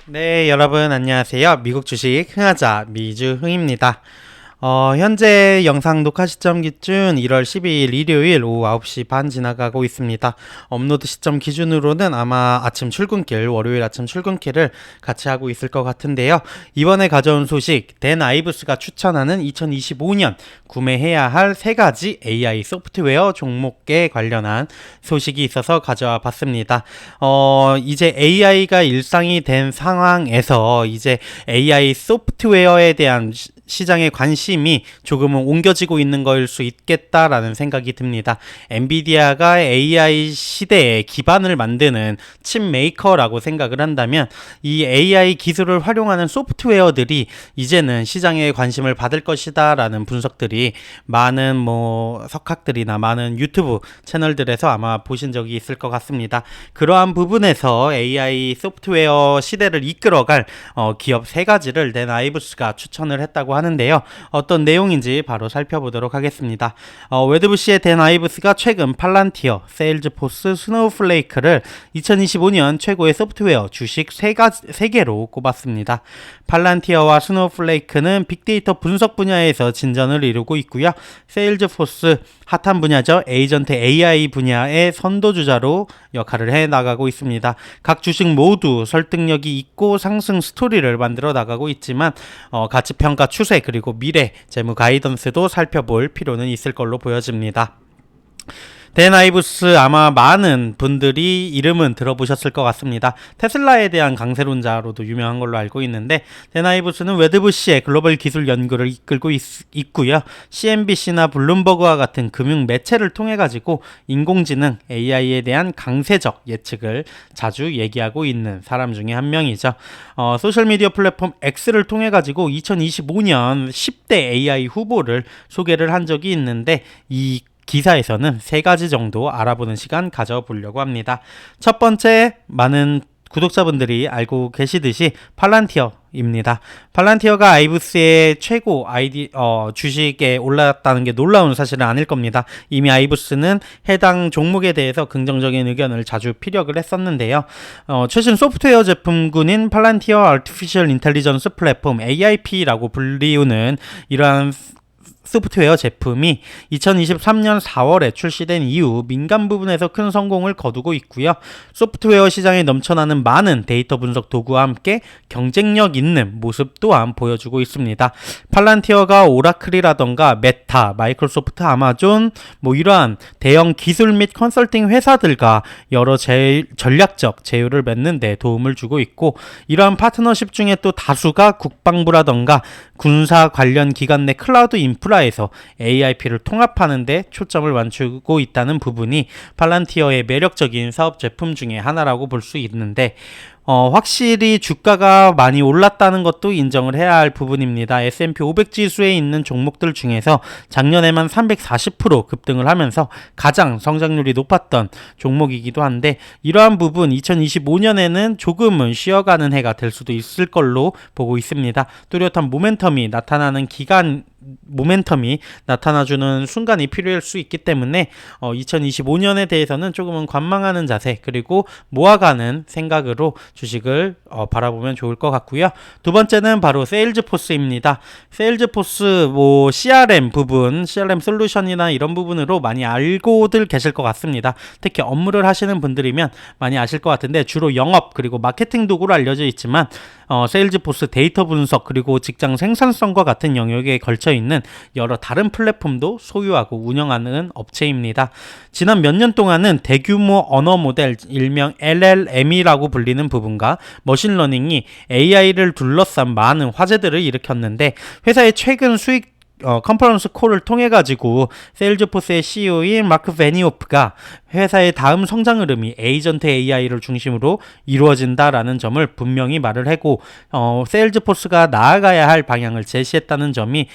네, 여러분 안녕하세요. 미국 주식 흥하자 미주흥입니다. 현재 영상 녹화 시점 기준 1월 12일 일요일 오후 9시 반 지나가고 있습니다. 업로드 시점 기준으로는 아마 아침 출근길, 월요일 아침 출근길을 같이 하고 있을 것 같은데요. 이번에 가져온 소식, 댄 아이브스가 추천하는 2025년 구매해야 할 3가지 AI 소프트웨어 종목에 관련한 소식이 있어서 가져와 봤습니다. 이제 AI가 일상이 된 상황에서 이제 AI 소프트웨어에 대한 시장의 관심이 조금은 옮겨지고 있는 걸 수 있겠다라는 생각이 듭니다. 엔비디아가 AI 시대에 기반을 만드는 칩 메이커라고 생각을 한다면 이 AI 기술을 활용하는 소프트웨어들이 이제는 시장의 관심을 받을 것이다라는 분석들이 많은 석학들이나 많은 유튜브 채널들에서 아마 보신 적이 있을 것 같습니다. 그러한 부분에서 AI 소프트웨어 시대를 이끌어갈 기업 3가지를 댄 아이브스가 추천을 했다고 하는데요. 어떤 내용인지 바로 살펴보도록 하겠습니다. 웨드부시의 댄 아이브스가 최근 팔란티어, 세일즈포스, 스노우플레이크를 2025년 최고의 소프트웨어 주식 3개로 꼽았습니다. 팔란티어와 스노우플레이크는 빅데이터 분석 분야에서 진전을 이루고 있고요. 세일즈포스 핫한 분야죠. 에이전트 AI 분야의 선도주자로 역할을 해나가고 있습니다. 각 주식 모두 설득력이 있고 상승 스토리를 만들어 나가고 있지만 가치평가 추세 그리고 미래 재무 가이던스도 살펴볼 필요는 있을 걸로 보여집니다. 댄 아이브스 아마 많은 분들이 이름은 들어보셨을 것 같습니다. 테슬라에 대한 강세론자로도 유명한 걸로 알고 있는데 댄 아이브스는 웨드부시의 글로벌 기술 연구를 이끌고 있고요. CNBC나 블룸버그와 같은 금융 매체를 통해 가지고 인공지능 AI에 대한 강세적 예측을 자주 얘기하고 있는 사람 중에 한 명이죠. 소셜미디어 플랫폼 X를 통해 가지고 2025년 10대 AI 후보를 소개를 한 적이 있는데 이 기사에서는 3가지 정도 알아보는 시간 가져보려고 합니다. 첫 번째, 많은 구독자분들이 알고 계시듯이 팔란티어입니다. 팔란티어가 아이브스의 최고 주식에 올랐다는 게 놀라운 사실은 아닐 겁니다. 이미 아이브스는 해당 종목에 대해서 긍정적인 의견을 자주 피력을 했었는데요. 최신 소프트웨어 제품군인 팔란티어 아티피셜 인텔리전스 플랫폼 AIP라고 불리우는 이러한 소프트웨어 제품이 2023년 4월에 출시된 이후 민간 부분에서 큰 성공을 거두고 있고요. 소프트웨어 시장에 넘쳐나는 많은 데이터 분석 도구와 함께 경쟁력 있는 모습 또한 보여주고 있습니다. 팔란티어가 오라클이라던가 메타, 마이크로소프트, 아마존 이러한 대형 기술 및 컨설팅 회사들과 여러 전략적 제휴를 맺는 데 도움을 주고 있고 이러한 파트너십 중에 또 다수가 국방부라던가 군사 관련 기관 내 클라우드 인프라에서 AIP를 통합하는 데 초점을 맞추고 있다는 부분이 팔란티어의 매력적인 사업 제품 중에 하나라고 볼 수 있는데 확실히 주가가 많이 올랐다는 것도 인정을 해야 할 부분입니다. S&P 500 지수에 있는 종목들 중에서 작년에만 340% 급등을 하면서 가장 성장률이 높았던 종목이기도 한데 이러한 부분 2025년에는 조금은 쉬어가는 해가 될 수도 있을 걸로 보고 있습니다. 뚜렷한 모멘텀이 나타나주는 순간이 필요할 수 있기 때문에 2025년에 대해서는 조금은 관망하는 자세 그리고 모아가는 생각으로 주식을 바라보면 좋을 것 같고요. 두 번째는 바로 세일즈포스입니다. 세일즈포스 CRM 부분, CRM 솔루션이나 이런 부분으로 많이 알고들 계실 것 같습니다. 특히 업무를 하시는 분들이면 많이 아실 것 같은데 주로 영업 그리고 마케팅 도구로 알려져 있지만 세일즈포스 데이터 분석 그리고 직장 생산성과 같은 영역에 걸쳐 있는 여러 다른 플랫폼도 소유하고 운영하는 업체입니다. 지난 몇 년 동안은 대규모 언어 모델 일명 LLM이라고 불리는 부분과 머신러닝이 AI를 둘러싼 많은 화제들을 일으켰는데 회사의 최근 수익 컨퍼런스 콜을 통해 가지고 세일즈포스의 CEO인 마크 베니오프가 회사의 다음 성장 흐름이 에이전트 AI를 중심으로 이루어진다라는 점을 분명히 말을 하고 세일즈포스가 나아가야 할 방향을 제시했다는 점이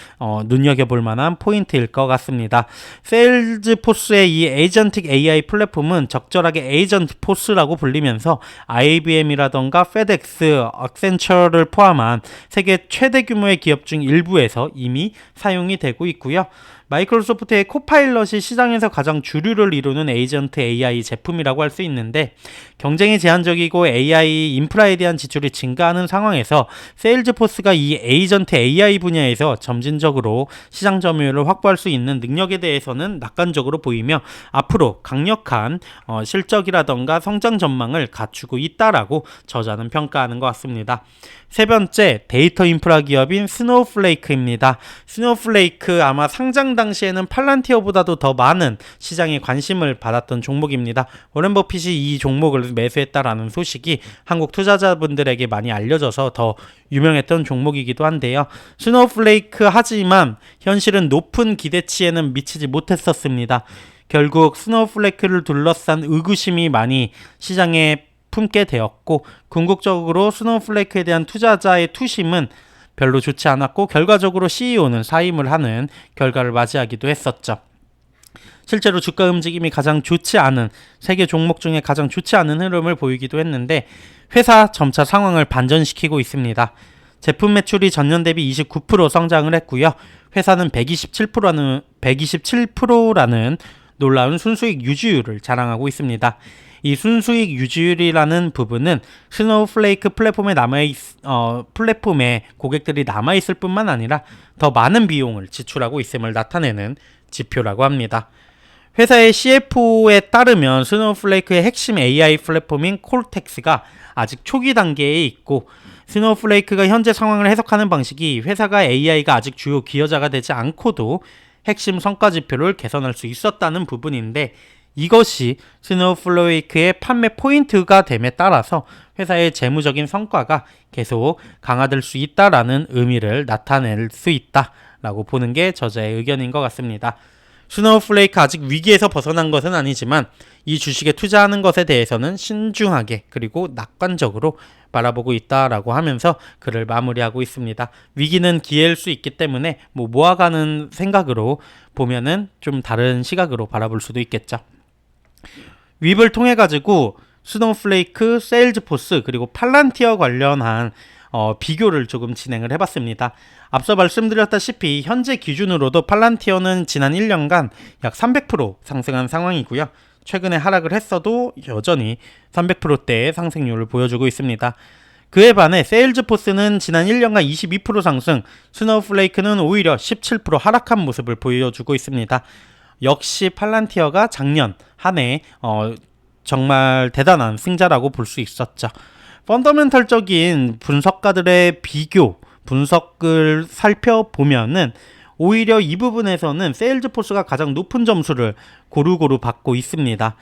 눈여겨볼 만한 포인트일 것 같습니다. 세일즈포스의 이 에이전틱 AI 플랫폼은 적절하게 에이전트 포스라고 불리면서 IBM이라던가 페덱스, 액센처를 포함한 세계 최대 규모의 기업 중 일부에서 이미 사용이 되고 있고요. 마이크로소프트의 코파일럿이 시장에서 가장 주류를 이루는 에이전트 AI 제품이라고 할 수 있는데, 경쟁이 제한적이고 AI 인프라에 대한 지출이 증가하는 상황에서 세일즈포스가 이 에이전트 AI 분야에서 점진적으로 시장 점유율을 확보할 수 있는 능력에 대해서는 낙관적으로 보이며, 앞으로 강력한 실적이라던가 성장 전망을 갖추고 있다라고 저자는 평가하는 것 같습니다. 세 번째, 데이터 인프라 기업인 스노우플레이크입니다. 스노우플레이크 아마 상장 당시에는 팔란티어보다도 더 많은 시장의 관심을 받았던 종목입니다. 워렌 버핏이 이 종목을 매수했다라는 소식이 한국 투자자분들에게 많이 알려져서 더 유명했던 종목이기도 한데요. 스노우플레이크 하지만 현실은 높은 기대치에는 미치지 못했었습니다. 결국 스노우플레이크를 둘러싼 의구심이 많이 시장에 품게 되었고, 궁극적으로 스노우플레이크에 대한 투자자의 투심은 별로 좋지 않았고, 결과적으로 CEO는 사임을 하는 결과를 맞이하기도 했었죠. 실제로 주가 움직임이 가장 좋지 않은, 세계 종목 중에 가장 좋지 않은 흐름을 보이기도 했는데, 회사 점차 상황을 반전시키고 있습니다. 제품 매출이 전년 대비 29% 성장을 했고요. 회사는 127%라는 놀라운 순수익 유지율을 자랑하고 있습니다. 이 순수익 유지율이라는 부분은 스노우플레이크 플랫폼에 고객들이 남아있을 뿐만 아니라 더 많은 비용을 지출하고 있음을 나타내는 지표라고 합니다. 회사의 CFO에 따르면 스노우플레이크의 핵심 AI 플랫폼인 콜텍스가 아직 초기 단계에 있고, 스노우플레이크가 현재 상황을 해석하는 방식이 회사가 AI가 아직 주요 기여자가 되지 않고도 핵심 성과 지표를 개선할 수 있었다는 부분인데, 이것이 스노우플레이크의 판매 포인트가 됨에 따라서 회사의 재무적인 성과가 계속 강화될 수 있다라는 의미를 나타낼 수 있다라고 보는 게 저자의 의견인 것 같습니다. 스노우플레이크 아직 위기에서 벗어난 것은 아니지만 이 주식에 투자하는 것에 대해서는 신중하게 그리고 낙관적으로 바라보고 있다라고 하면서 글을 마무리하고 있습니다. 위기는 기회일 수 있기 때문에 모아가는 생각으로 보면은 좀 다른 시각으로 바라볼 수도 있겠죠. 웹을 통해 가지고 스노우플레이크, 세일즈포스 그리고 팔란티어 관련한 비교를 조금 진행을 해봤습니다. 앞서 말씀드렸다시피 현재 기준으로도 팔란티어는 지난 1년간 약 300% 상승한 상황이고요. 최근에 하락을 했어도 여전히 300%대의 상승률을 보여주고 있습니다. 그에 반해 세일즈포스는 지난 1년간 22% 상승, 스노우플레이크는 오히려 17% 하락한 모습을 보여주고 있습니다. 역시 팔란티어가 작년 한 해 정말 대단한 승자라고 볼 수 있었죠. 펀더멘털적인 분석가들의 분석을 살펴보면은 오히려 이 부분에서는 세일즈포스가 가장 높은 점수를 고루고루 받고 있습니다.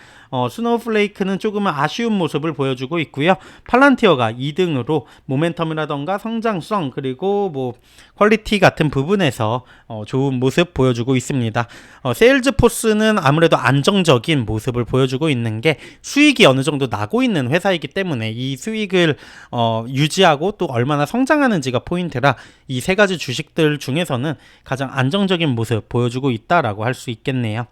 스노우플레이크는 조금은 아쉬운 모습을 보여주고 있고요. 팔란티어가 2등으로 모멘텀이라던가 성장성 그리고 퀄리티 같은 부분에서 좋은 모습 보여주고 있습니다. 세일즈포스는 아무래도 안정적인 모습을 보여주고 있는 게 수익이 어느 정도 나고 있는 회사이기 때문에 이 수익을 유지하고 또 얼마나 성장하는지가 포인트라 이 세 가지 주식들 중에서는 가장 안정적인 모습 보여주고 있다라고 할 수 있겠네요.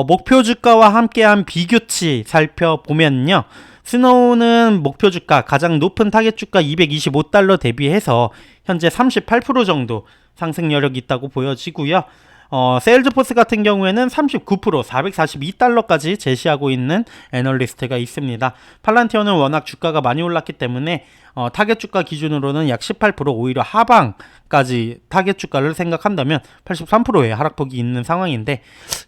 목표 주가와 함께한 비교치 살펴보면요. 스노우는 목표 주가 가장 높은 타겟 주가 225달러 대비해서 현재 38% 정도 상승 여력이 있다고 보여지고요. 세일즈포스 같은 경우에는 39% 442달러까지 제시하고 있는 애널리스트가 있습니다. 팔란티어는 워낙 주가가 많이 올랐기 때문에 타겟 주가 기준으로는 약 18% 오히려 하방까지 타겟 주가를 생각한다면 83%의 하락폭이 있는 상황인데,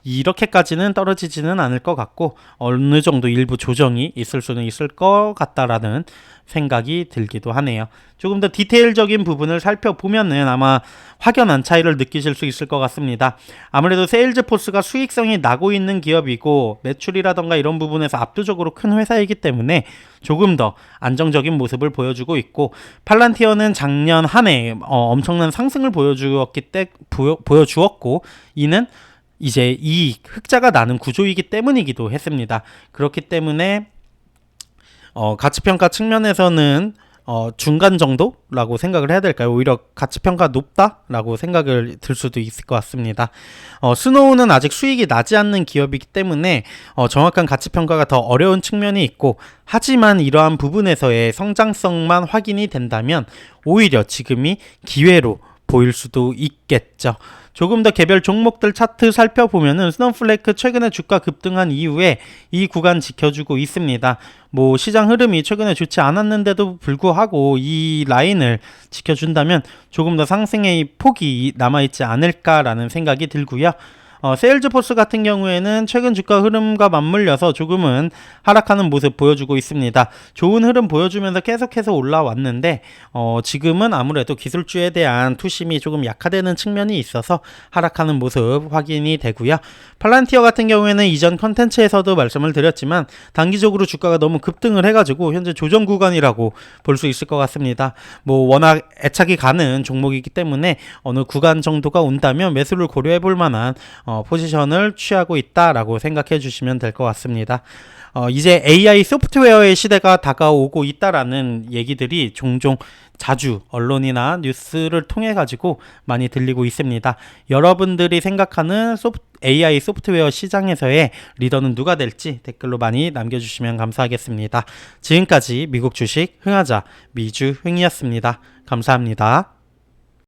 이렇게까지는 떨어지지는 않을 것 같고 어느 정도 일부 조정이 있을 수는 있을 것 같다라는 생각이 들기도 하네요. 조금 더 디테일적인 부분을 살펴보면은 아마 확연한 차이를 느끼실 수 있을 것 같습니다. 아무래도 세일즈포스가 수익성이 나고 있는 기업이고 매출이라던가 이런 부분에서 압도적으로 큰 회사이기 때문에 조금 더 안정적인 모습을 보여주고 있고, 팔란티어는 작년 한 해 엄청난 상승을 보여주었고 이는 이제 이 흑자가 나는 구조이기 때문이기도 했습니다. 그렇기 때문에 가치평가 측면에서는 중간 정도라고 생각을 해야 될까요? 오히려 가치평가 높다라고 생각을 들 수도 있을 것 같습니다. 스노우는 아직 수익이 나지 않는 기업이기 때문에 정확한 가치평가가 더 어려운 측면이 있고, 하지만 이러한 부분에서의 성장성만 확인이 된다면 오히려 지금이 기회로 보일 수도 있겠죠. 조금 더 개별 종목들 차트 살펴보면은 스노우플레이크 최근에 주가 급등한 이후에 이 구간 지켜주고 있습니다. 뭐 시장 흐름이 최근에 좋지 않았는데도 불구하고 이 라인을 지켜준다면 조금 더 상승의 폭이 남아있지 않을까라는 생각이 들고요. 세일즈포스 같은 경우에는 최근 주가 흐름과 맞물려서 조금은 하락하는 모습 보여주고 있습니다. 좋은 흐름 보여주면서 계속해서 올라왔는데 지금은 아무래도 기술주에 대한 투심이 조금 약화되는 측면이 있어서 하락하는 모습 확인이 되고요. 팔란티어 같은 경우에는 이전 컨텐츠에서도 말씀을 드렸지만 단기적으로 주가가 너무 급등을 해가지고 현재 조정 구간이라고 볼 수 있을 것 같습니다. 뭐 워낙 애착이 가는 종목이기 때문에 어느 구간 정도가 온다면 매수를 고려해 볼 만한 포지션을 취하고 있다라고 생각해 주시면 될 것 같습니다. 이제 AI 소프트웨어의 시대가 다가오고 있다라는 얘기들이 종종 자주 언론이나 뉴스를 통해 가지고 많이 들리고 있습니다. 여러분들이 생각하는 AI 소프트웨어 시장에서의 리더는 누가 될지 댓글로 많이 남겨주시면 감사하겠습니다. 지금까지 미국 주식 흥하자 미주흥이었습니다. 감사합니다.